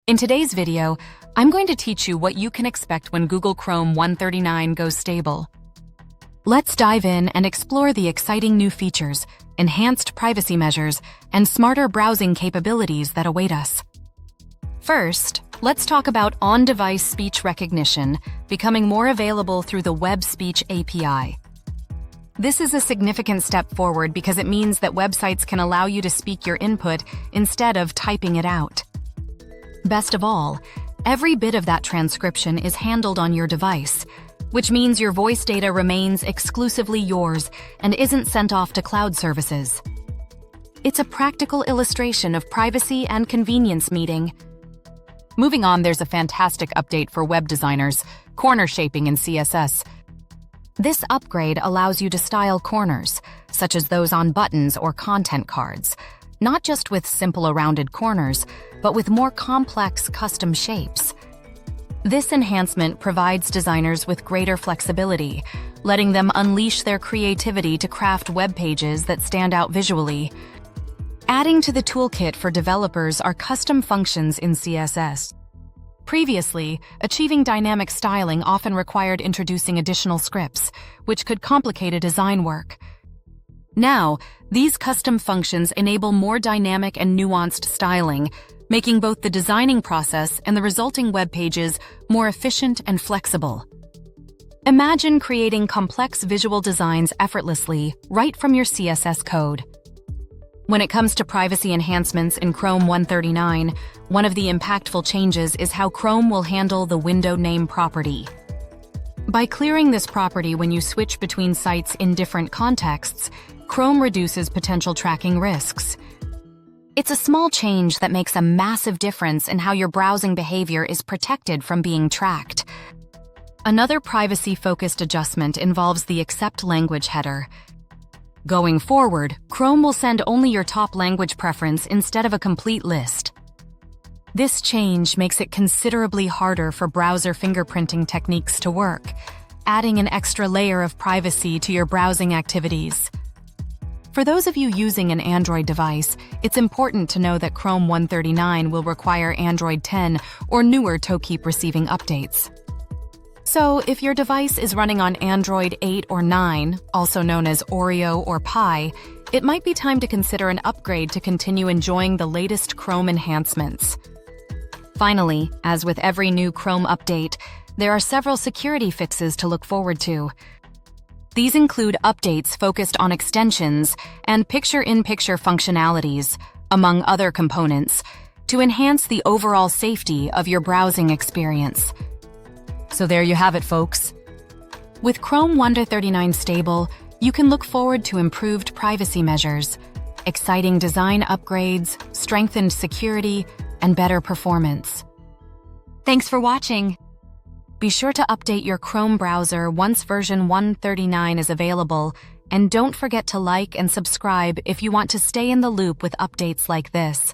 In today's video, I'm going to teach you what you can expect when Google Chrome 139 goes stable. Let's dive in and explore the exciting new features, enhanced privacy measures, and smarter browsing capabilities that await us. First, let's talk about on-device speech recognition becoming more available through the Web Speech API. This is a significant step forward because it means that websites can allow you to speak your input instead of typing it out. Best of all, every bit of that transcription is handled on your device, which means your voice data remains exclusively yours and isn't sent off to cloud services. It's a practical illustration of privacy and convenience meeting. Moving on, there's a fantastic update for web designers, corner shaping in CSS. This upgrade allows you to style corners, such as those on buttons or content cards, not just with simple rounded corners, but with more complex custom shapes. This enhancement provides designers with greater flexibility, letting them unleash their creativity to craft web pages that stand out visually. Adding to the toolkit for developers are custom functions in CSS. Previously, achieving dynamic styling often required introducing additional scripts, which could complicate a design work. Now, these custom functions enable more dynamic and nuanced styling, making both the designing process and the resulting web pages more efficient and flexible. Imagine creating complex visual designs effortlessly right from your CSS code. When it comes to privacy enhancements in Chrome 139, one of the impactful changes is how Chrome will handle the window name property. By clearing this property when you switch between sites in different contexts, Chrome reduces potential tracking risks. It's a small change that makes a massive difference in how your browsing behavior is protected from being tracked. Another privacy-focused adjustment involves the Accept Language header. Going forward, Chrome will send only your top language preference instead of a complete list. This change makes it considerably harder for browser fingerprinting techniques to work, adding an extra layer of privacy to your browsing activities. For those of you using an Android device, it's important to know that Chrome 139 will require Android 10 or newer to keep receiving updates. So, if your device is running on Android 8 or 9, also known as Oreo or Pie, it might be time to consider an upgrade to continue enjoying the latest Chrome enhancements. Finally, as with every new Chrome update, there are several security fixes to look forward to. These include updates focused on extensions and picture-in-picture functionalities, among other components, to enhance the overall safety of your browsing experience. So there you have it, folks. With Chrome 139 stable, you can look forward to improved privacy measures, exciting design upgrades, strengthened security, and better performance. Thanks for watching. Be sure to update your Chrome browser once version 139 is available, and don't forget to like and subscribe if you want to stay in the loop with updates like this.